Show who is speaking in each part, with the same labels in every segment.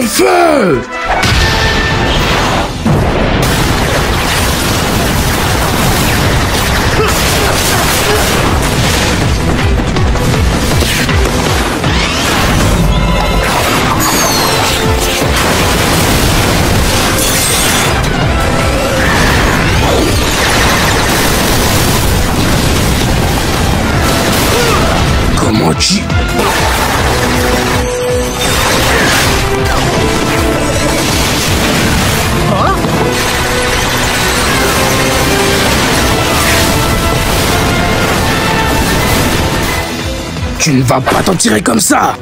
Speaker 1: Feu! Comment tu... Tu ne vas pas t'en tirer comme ça!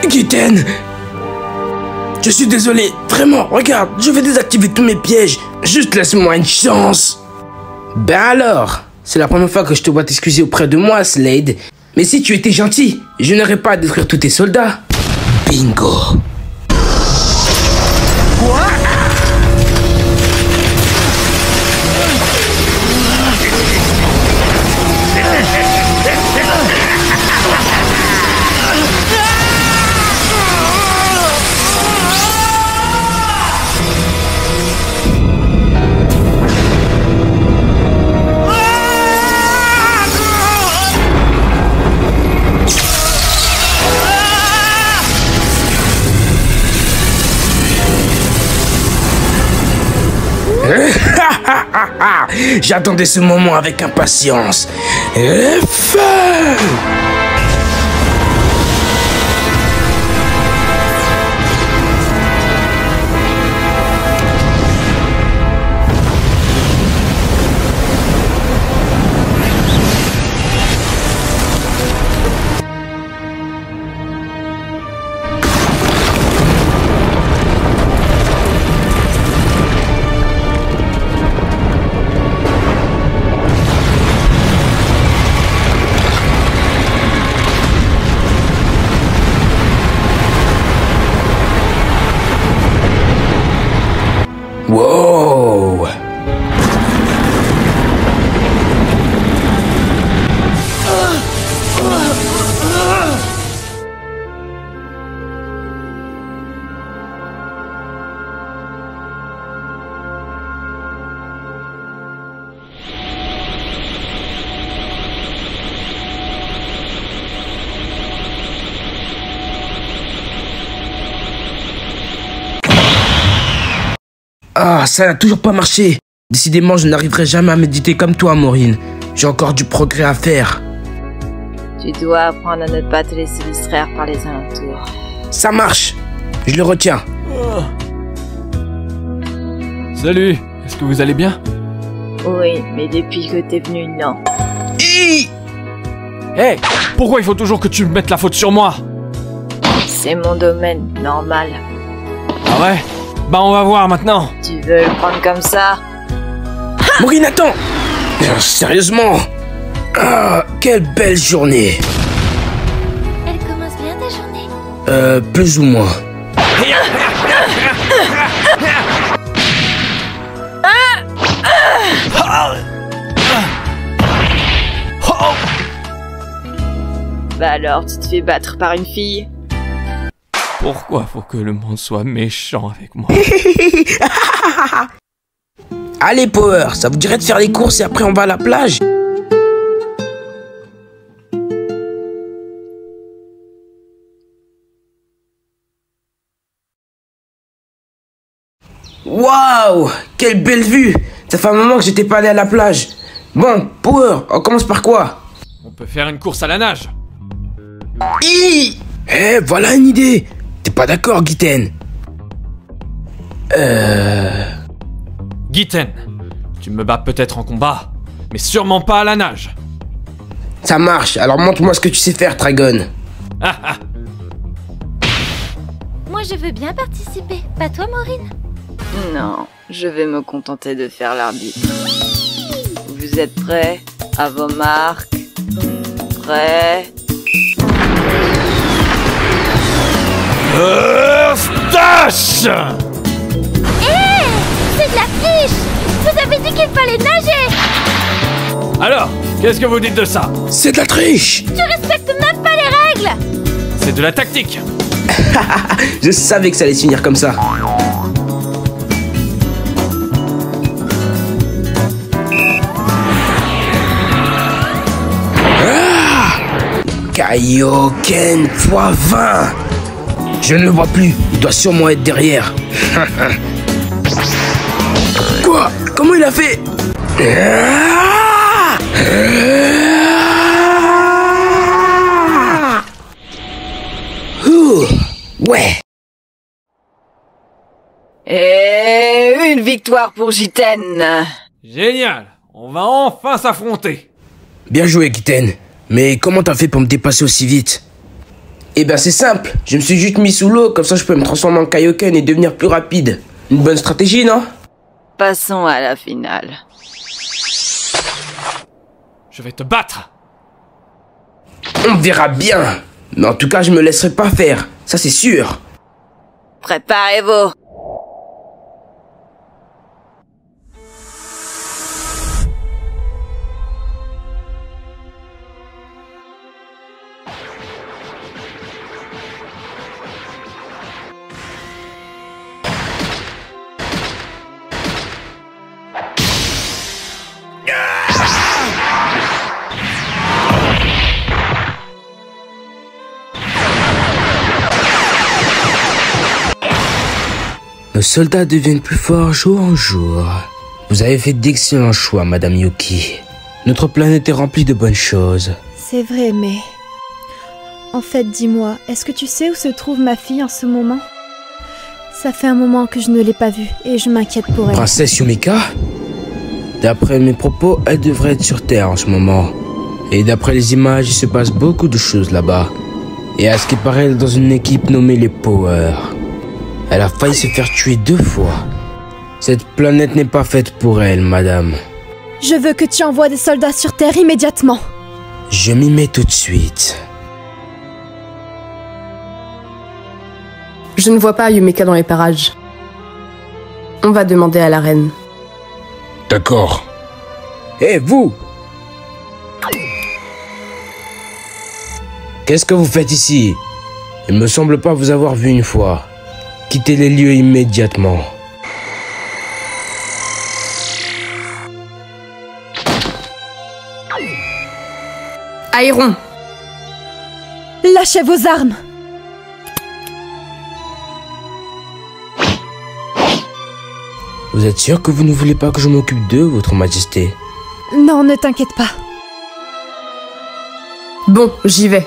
Speaker 1: Guten! Je suis désolé, vraiment, regarde, je vais désactiver tous mes pièges. Juste laisse-moi une chance. Ben alors, c'est la première fois que je te vois t'excuser auprès de moi, Slade. Mais si tu étais gentil, je n'aurais pas à détruire tous tes soldats. Bingo! Quoi? J'attendais ce moment avec impatience. Et feu! Wow! Ah, ça n'a toujours pas marché. Décidément, je n'arriverai jamais à méditer comme toi, Maureen. J'ai encore du progrès à faire.
Speaker 2: Tu dois apprendre à ne pas te laisser distraire par les alentours.
Speaker 1: Ça marche. Je le retiens.
Speaker 3: Salut, est-ce que vous allez bien?
Speaker 2: Oui, mais depuis que t'es venu, non.
Speaker 3: Hey, pourquoi il faut toujours que tu mettes la faute sur moi?
Speaker 2: C'est mon domaine, normal.
Speaker 3: Ah ouais? Bah on va voir maintenant.
Speaker 2: Tu veux le prendre comme ça?
Speaker 1: Maureen, attends. Sérieusement. Ah, quelle belle journée.
Speaker 4: Elle commence bien ta journée?
Speaker 1: Plus ou moins.
Speaker 2: Bah alors, tu te fais battre par une fille?
Speaker 3: Pourquoi faut que le monde soit méchant avec moi?
Speaker 1: Allez Power, ça vous dirait de faire les courses et après on va à la plage? Waouh, quelle belle vue! Ça fait un moment que j'étais pas allé à la plage. Bon, Power, on commence par quoi?
Speaker 3: On peut faire une course à la nage.
Speaker 1: Eh, voilà une idée. T'es pas d'accord, Gitten?
Speaker 3: Gitten, tu me bats peut-être en combat, mais sûrement pas à la nage.
Speaker 1: Ça marche, alors montre-moi ce que tu sais faire, Dragon.
Speaker 4: Moi, je veux bien participer. Pas toi, Maureen?
Speaker 2: Non, je vais me contenter de faire l'arbitre. Vous êtes prêts? À vos marques. Prêts?
Speaker 3: Stache!
Speaker 4: Hé! C'est de la triche! Vous avez dit qu'il fallait nager!
Speaker 3: Alors, qu'est-ce que vous dites de ça?
Speaker 1: C'est de la triche!
Speaker 4: Tu respectes même pas les règles!
Speaker 3: C'est de la tactique.
Speaker 1: Je savais que ça allait se finir comme ça. Kaioken x20. Je ne le vois plus, il doit sûrement être derrière. Quoi? Comment il a fait? Ouais.
Speaker 2: Et une victoire pour Gitten.
Speaker 3: Génial, on va enfin s'affronter.
Speaker 1: Bien joué, Gitten. Mais comment t'as fait pour me dépasser aussi vite? Eh ben c'est simple, je me suis juste mis sous l'eau, comme ça je peux me transformer en Kaioken et devenir plus rapide. Une bonne stratégie, non?
Speaker 2: Passons à la finale.
Speaker 3: Je vais te battre.
Speaker 1: On verra bien. Mais en tout cas, je me laisserai pas faire, ça c'est sûr.
Speaker 2: Préparez-vous.
Speaker 1: Nos soldats deviennent plus forts jour en jour. Vous avez fait d'excellents choix, Madame Yuki. Notre planète est remplie de bonnes choses.
Speaker 5: C'est vrai, mais... En fait, dis-moi, est-ce que tu sais où se trouve ma fille en ce moment? Ça fait un moment que je ne l'ai pas vue, et je m'inquiète pour elle.
Speaker 1: Princesse Yumika? D'après mes propos, elle devrait être sur Terre en ce moment. Et d'après les images, il se passe beaucoup de choses là-bas. Et à ce qui paraît, elle est dans une équipe nommée les Power. Elle a failli se faire tuer 2 fois. Cette planète n'est pas faite pour elle, madame.
Speaker 5: Je veux que tu envoies des soldats sur Terre immédiatement.
Speaker 1: Je m'y mets tout de suite.
Speaker 6: Je ne vois pas Yumika dans les parages. On va demander à la reine.
Speaker 1: D'accord. Hé, vous! Qu'est-ce que vous faites ici? Il me semble pas vous avoir vu une fois. Quittez les lieux immédiatement.
Speaker 6: Aéron!
Speaker 5: Lâchez vos armes!
Speaker 1: Vous êtes sûr que vous ne voulez pas que je m'occupe d'eux, votre majesté?
Speaker 5: Non, ne t'inquiète pas.
Speaker 6: Bon, j'y vais.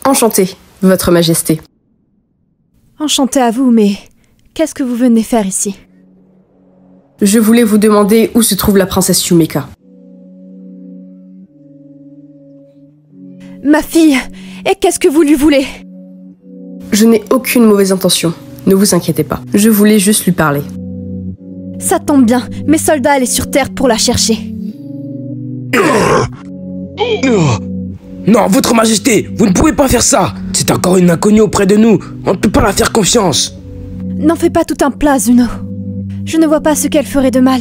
Speaker 6: Enchantée, votre majesté.
Speaker 5: Enchantée à vous, mais qu'est-ce que vous venez faire ici?
Speaker 6: Je voulais vous demander où se trouve la princesse Yumika.
Speaker 5: Ma fille! Et qu'est-ce que vous lui voulez?
Speaker 6: Je n'ai aucune mauvaise intention, ne vous inquiétez pas. Je voulais juste lui parler.
Speaker 5: Ça tombe bien, mes soldats allaient sur Terre pour la chercher.
Speaker 1: Non, votre majesté, vous ne pouvez pas faire ça. C'est encore une inconnue auprès de nous. On ne peut pas la faire confiance.
Speaker 5: N'en fais pas tout un plat, Zuno. Je ne vois pas ce qu'elle ferait de mal.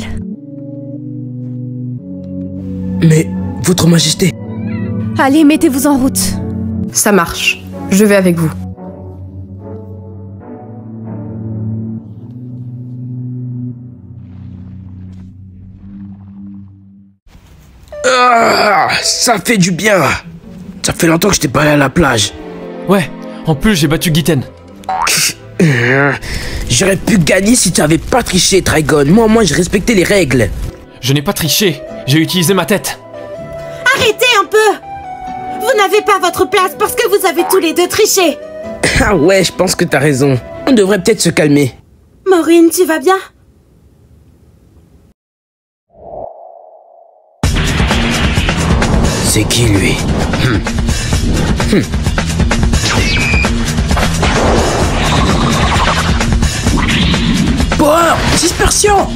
Speaker 1: Mais, votre majesté...
Speaker 5: Allez, mettez-vous en route.
Speaker 6: Ça marche. Je vais avec vous.
Speaker 1: Ah, ça fait du bien. Ça fait longtemps que je t'ai pas allé à la plage.
Speaker 3: Ouais, en plus j'ai battu Gitten.
Speaker 1: J'aurais pu gagner si tu avais pas triché, Trigon. Moi, j'ai respecté les règles.
Speaker 3: Je n'ai pas triché, j'ai utilisé ma tête.
Speaker 7: Arrêtez un peu! Vous n'avez pas votre place parce que vous avez tous les deux triché.
Speaker 1: Ah ouais, je pense que t'as raison. On devrait peut-être se calmer.
Speaker 7: Maureen, tu vas bien?
Speaker 1: C'est qui, lui? Power! Dispersion!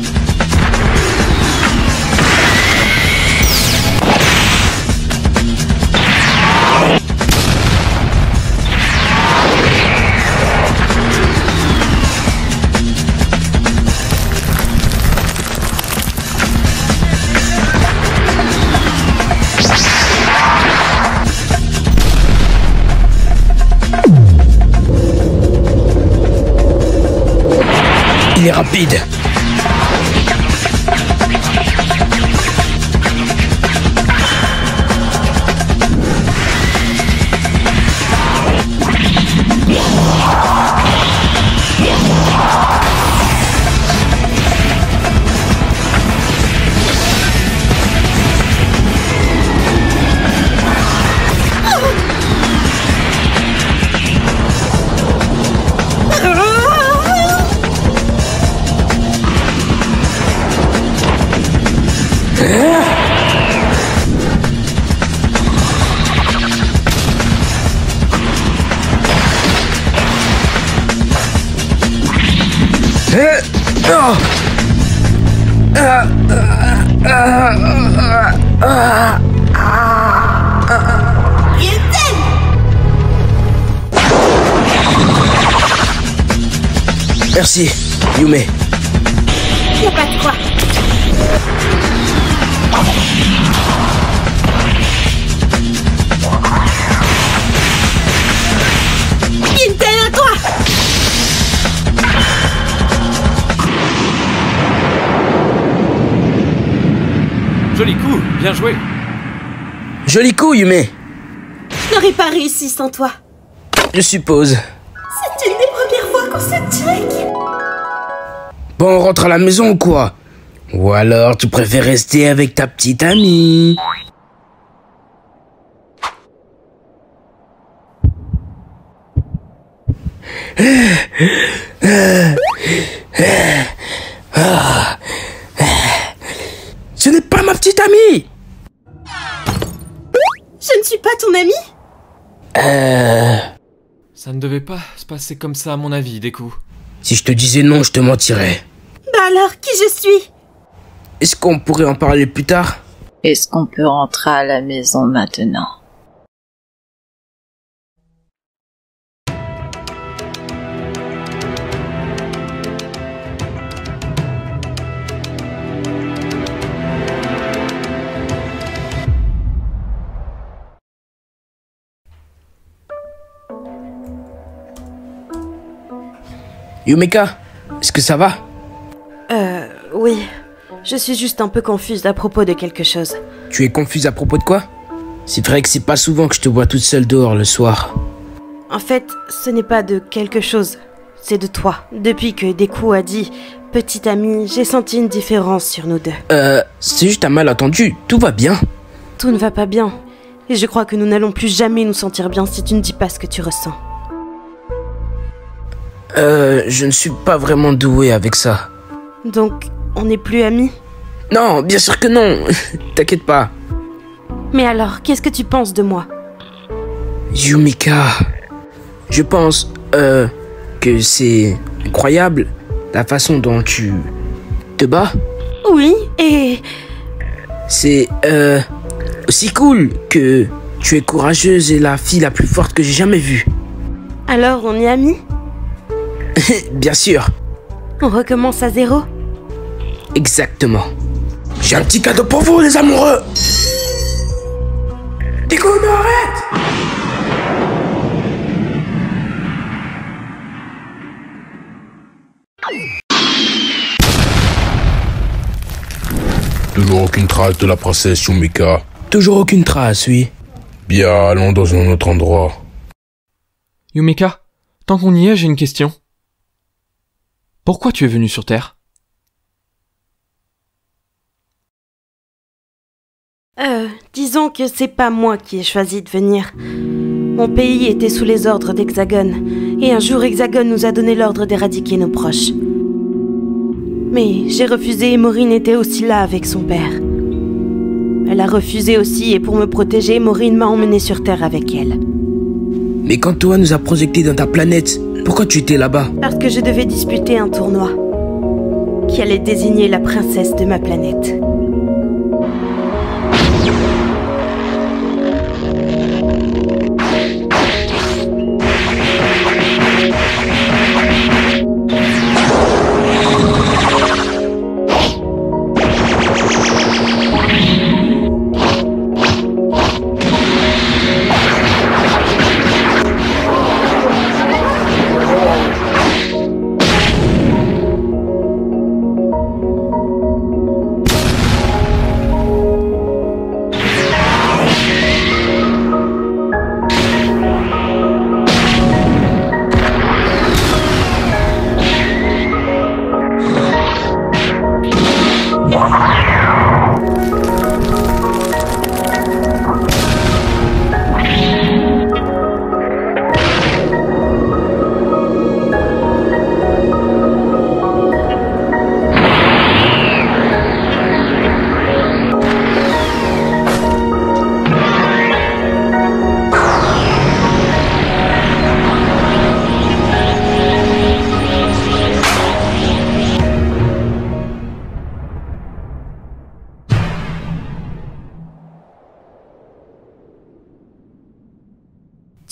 Speaker 1: Il est rapide. Merci, Yume.
Speaker 7: Y a pas de quoi. Gitten, à toi!
Speaker 3: Joli coup, bien joué.
Speaker 1: Joli coup, Yume.
Speaker 7: Je n'aurais pas réussi sans toi.
Speaker 1: Je suppose.
Speaker 7: C'est une des premières fois qu'on se check.
Speaker 1: Bon, on rentre à la maison ou quoi? Ou alors tu préfères rester avec ta petite amie? Ce n'est pas ma petite amie!
Speaker 7: Je ne suis pas ton ami?
Speaker 3: Ça ne devait pas se passer comme ça à mon avis, Deku.
Speaker 1: Si je te disais non, je te mentirais.
Speaker 7: Bah alors, qui je suis?
Speaker 1: Est-ce qu'on pourrait en parler plus tard?
Speaker 2: Est-ce qu'on peut rentrer à la maison maintenant?
Speaker 1: Yumeka, est-ce que ça va?
Speaker 7: Oui. Je suis juste un peu confuse à propos de quelque chose.
Speaker 1: Tu es confuse à propos de quoi? C'est vrai que c'est pas souvent que je te vois toute seule dehors le soir.
Speaker 7: En fait, ce n'est pas de quelque chose. C'est de toi. Depuis que Deku a dit « Petite amie », j'ai senti une différence sur nous deux.
Speaker 1: C'est juste un malentendu. Tout va bien.
Speaker 7: Tout ne va pas bien. Et je crois que nous n'allons plus jamais nous sentir bien si tu ne dis pas ce que tu ressens.
Speaker 1: Je ne suis pas vraiment doué avec ça.
Speaker 7: Donc, on n'est plus amis?
Speaker 1: Non, bien sûr que non. T'inquiète pas.
Speaker 7: Mais alors, qu'est-ce que tu penses de moi?
Speaker 1: Yumeka, je pense, que c'est incroyable la façon dont tu te bats.
Speaker 7: Oui, et...
Speaker 1: C'est, aussi cool que tu es courageuse et la fille la plus forte que j'ai jamais vue.
Speaker 7: Alors, on est amis?
Speaker 1: Bien sûr.
Speaker 7: On recommence à zéro?
Speaker 1: Exactement. J'ai un petit cadeau pour vous, les amoureux. Déco, non, arrête.
Speaker 8: Toujours aucune trace de la princesse Yumika.
Speaker 1: Toujours aucune trace, oui.
Speaker 8: Bien, allons dans un autre endroit.
Speaker 3: Yumika, tant qu'on y est, j'ai une question. Pourquoi tu es venu sur Terre?
Speaker 7: Disons que c'est pas moi qui ai choisi de venir. Mon pays était sous les ordres d'Hexagone, et un jour Hexagone nous a donné l'ordre d'éradiquer nos proches. Mais j'ai refusé et Maureen était aussi là avec son père. Elle a refusé aussi et pour me protéger, Maureen m'a emmené sur Terre avec elle.
Speaker 1: Mais quand Toa nous a projectés dans ta planète, pourquoi tu étais là-bas?
Speaker 7: Parce que je devais disputer un tournoi qui allait désigner la princesse de ma planète.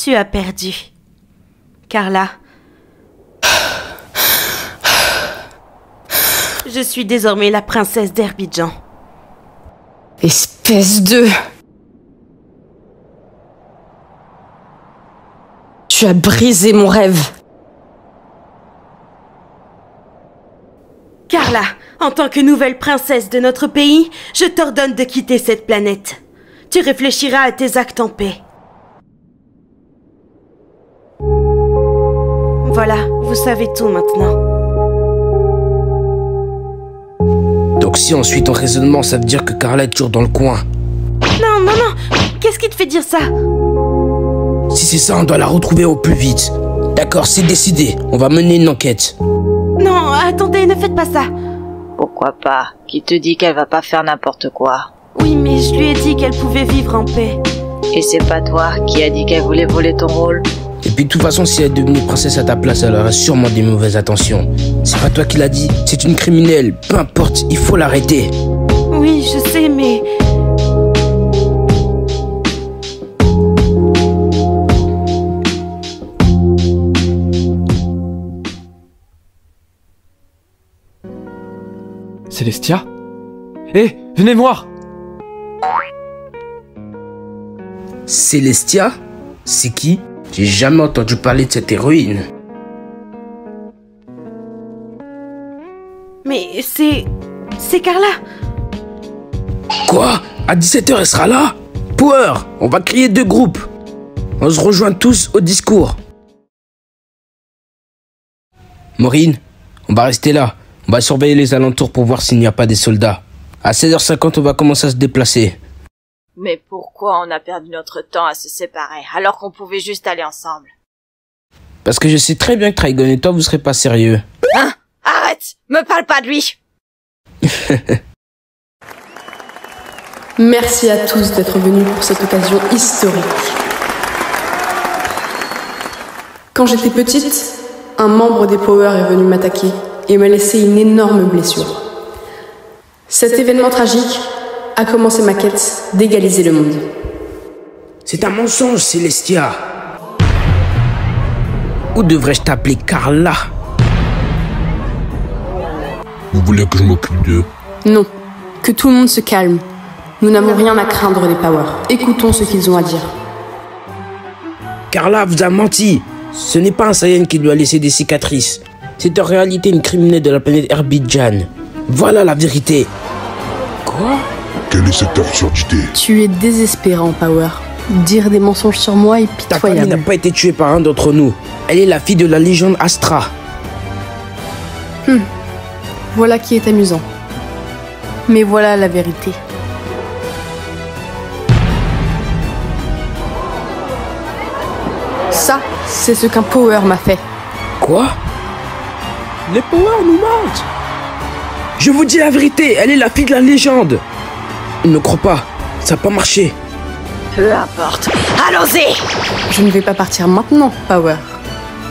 Speaker 7: Tu as perdu. Carla. Je suis désormais la princesse d'Herbidjan.
Speaker 6: Espèce de... Tu as brisé mon rêve.
Speaker 7: Carla, en tant que nouvelle princesse de notre pays, je t'ordonne de quitter cette planète. Tu réfléchiras à tes actes en paix. Voilà, vous savez tout maintenant.
Speaker 1: Donc si on suit ton raisonnement, ça veut dire que Carla est toujours dans le coin.
Speaker 7: Non, non, non. Qu'est-ce qui te fait dire ça?
Speaker 1: Si c'est ça, on doit la retrouver au plus vite. D'accord, c'est décidé. On va mener une enquête.
Speaker 7: Non, attendez, ne faites pas ça.
Speaker 2: Pourquoi pas? Qui te dit qu'elle va pas faire n'importe quoi?
Speaker 7: Oui, mais je lui ai dit qu'elle pouvait vivre en paix.
Speaker 2: Et c'est pas toi qui a dit qu'elle voulait voler ton rôle?
Speaker 1: Et puis de toute façon, si elle est devenue princesse à ta place, elle aura sûrement des mauvaises intentions. C'est pas toi qui l'as dit, c'est une criminelle. Peu importe, il faut l'arrêter.
Speaker 7: Oui, je sais, mais...
Speaker 3: Célestia? Hé, venez voir!
Speaker 1: Célestia? C'est qui? J'ai jamais entendu parler de cette héroïne.
Speaker 7: Mais c'est Carla.
Speaker 1: Quoi? À 17h, elle sera là? Power! On va créer 2 groupes. On se rejoint tous au discours. Maureen, on va rester là. On va surveiller les alentours pour voir s'il n'y a pas des soldats. À 16h50, on va commencer à se déplacer.
Speaker 2: Mais pourquoi on a perdu notre temps à se séparer, alors qu'on pouvait juste aller ensemble?
Speaker 1: Parce que je sais très bien que Trigon et toi, vous serez pas sérieux.
Speaker 2: Hein? Arrête! Me parle pas de lui!
Speaker 6: Merci à tous d'être venus pour cette occasion historique. Quand j'étais petite, un membre des Power est venu m'attaquer et m'a laissé une énorme blessure. Cet événement tragique a commencé ma quête d'égaliser le monde.
Speaker 1: C'est un mensonge, Célestia. Ou devrais-je t'appeler Carla?
Speaker 8: Vous voulez que je m'occupe d'eux?
Speaker 6: Non. Que tout le monde se calme. Nous n'avons rien à craindre des Power. Écoutons ce qu'ils ont à dire.
Speaker 1: Carla vous a menti. Ce n'est pas un Saiyan qui lui a laissé des cicatrices. C'est en réalité une criminelle de la planète Herbidjan. Voilà la vérité.
Speaker 8: Quoi? Quelle est cette absurdité?
Speaker 6: Tu es désespérant, Power. Dire des mensonges sur moi est
Speaker 1: Ta famille
Speaker 6: pitoyable.
Speaker 1: n'a pas été tuée par un d'entre nous. Elle est la fille de la légende Astra.
Speaker 6: Voilà qui est amusant. Mais voilà la vérité. Ça, c'est ce qu'un Power m'a fait.
Speaker 1: Quoi? Les Power nous mentent. Je vous dis la vérité, elle est la fille de la légende. Il ne croit pas, ça n'a pas marché.
Speaker 2: Peu importe. Allons-y!
Speaker 6: Je ne vais pas partir maintenant, Power.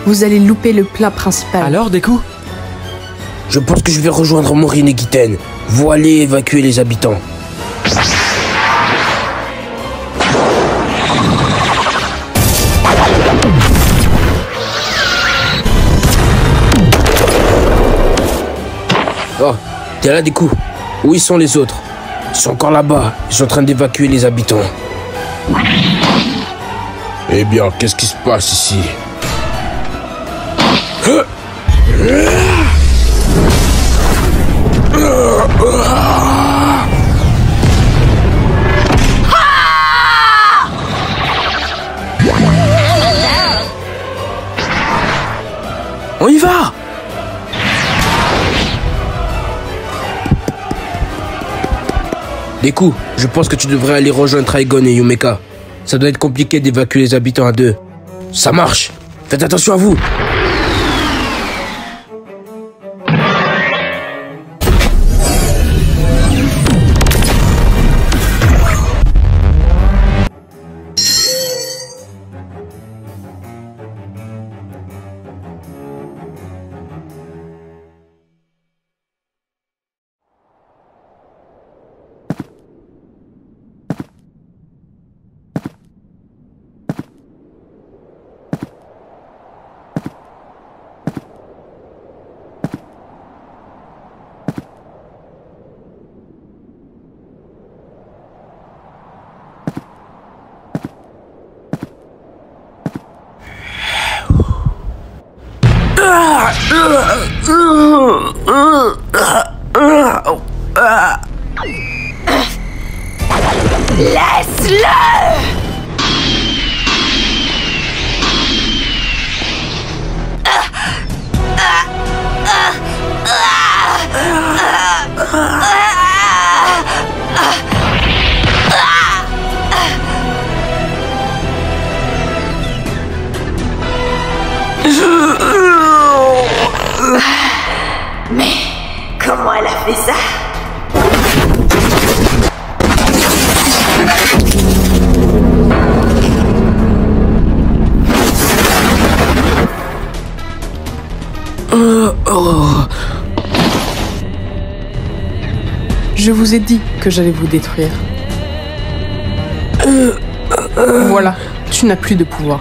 Speaker 6: Vous allez louper le plat principal.
Speaker 3: Alors, Deku?
Speaker 1: Je pense que je vais rejoindre Morin et Giten. Vous allez évacuer les habitants. Oh, t'es là, Deku. Où ils sont les autres? Ils sont encore là-bas. Ils sont en train d'évacuer les habitants.
Speaker 8: Eh bien, qu'est-ce qui se passe ici?
Speaker 1: On y va! Deku, je pense que tu devrais aller rejoindre Trigon et Yumeka. Ça doit être compliqué d'évacuer les habitants à deux. Ça marche! Faites attention à vous!
Speaker 2: Laisse-le! Mais comment elle a fait ça?
Speaker 6: Je vous ai dit que j'allais vous détruire. Voilà, tu n'as plus de pouvoir.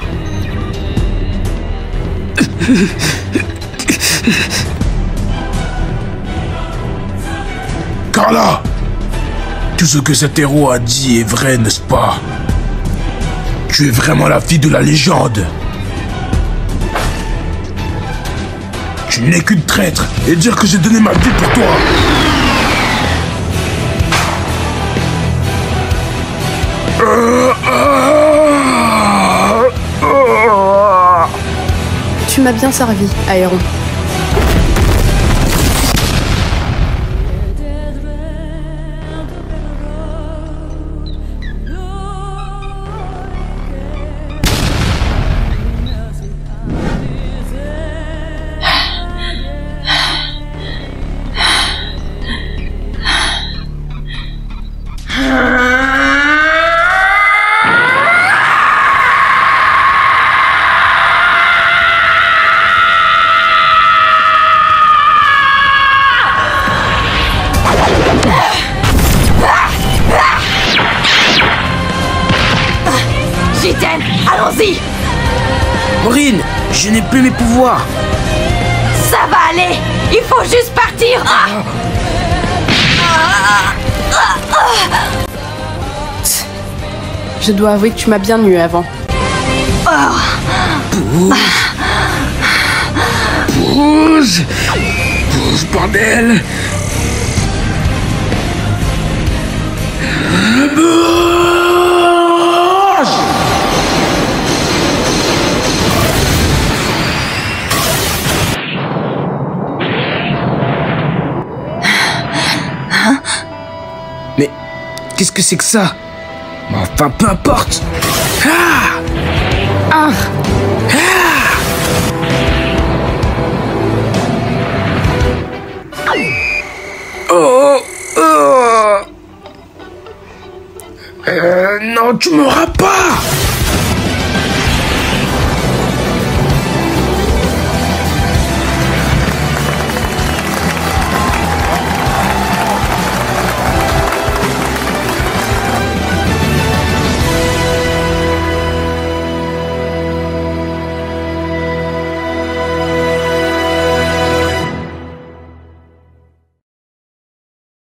Speaker 8: Carla! Tout ce que cet héros a dit est vrai, n'est-ce pas? Tu es vraiment la fille de la légende. Tu n'es qu'une traître et dire que j'ai donné ma vie pour toi.
Speaker 6: Tu m'as bien servi, Aéron.
Speaker 2: Giten, allons-y!
Speaker 1: Morin, je n'ai plus mes pouvoirs.
Speaker 2: Ça va aller! Il faut juste partir! partir.
Speaker 6: Je dois avouer que tu m'as bien eu avant.
Speaker 8: Pousse, bordel. Bouge.
Speaker 1: Mais qu'est-ce que c'est que ça? Enfin, peu importe. Ah! Ah! Oh! Oh! Non, tu m'auras pas!